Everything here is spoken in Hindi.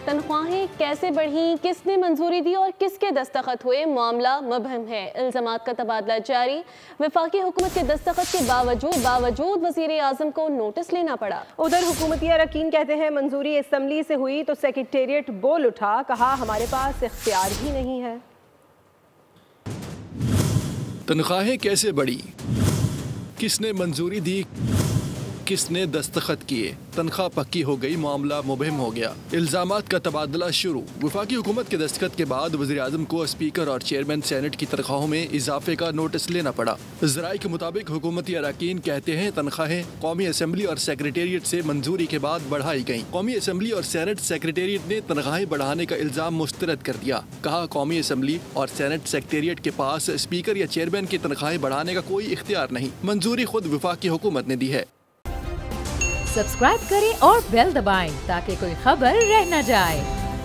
तनख्वाहें कैसे बढ़ी, किसने मंजूरी दी और किसके दस्तखत हुए, मामला मुबहम है। इल्जामात का तबादला जारी। वफाकी हुकूमत के दस्तखत के बावजूद वज़ीर आज़म को नोटिस लेना पड़ा। उधर हुकूमती अरकान कहते हैं मंजूरी असम्बली से हुई तो सेक्रेटेरिएट बोल उठा, कहा हमारे पास इख्तियार ही नहीं है। तनख्वाहें कैसे बढ़ी, किसने मंजूरी दी, किसने दस्तखत किए, तनख्वाह पक्की हो गई, मामला मुबहम हो गया। इल्जामात का तबादला शुरू। वफाकी हुकूमत के दस्तखत के बाद वज़ीर आज़म को स्पीकर और चेयरमैन सेनेट की तनख्वाहों में इजाफे का नोटिस लेना पड़ा। ज़राए के मुताबिक हुकूमती अरकान कहते हैं तनख्वाहें कौमी असम्बली और सेक्रेटेरिएट से मंजूरी के बाद बढ़ाई गयी। कौमी असम्बली और सेनेट सेक्रेटेरिएट ने तनख्वाहें बढ़ाने का इल्जाम मुस्तरद कर दिया। कहा कौमी असम्बली और सेनेट सेक्रेटेरिएट के पास स्पीकर या चेयरमैन की तनख्वाहें बढ़ाने का कोई इख्तियार नहीं, मंजूरी खुद वफाकी हुकूमत ने दी है। सब्सक्राइब करें और बेल दबाएं ताकि कोई खबर रह न जाए।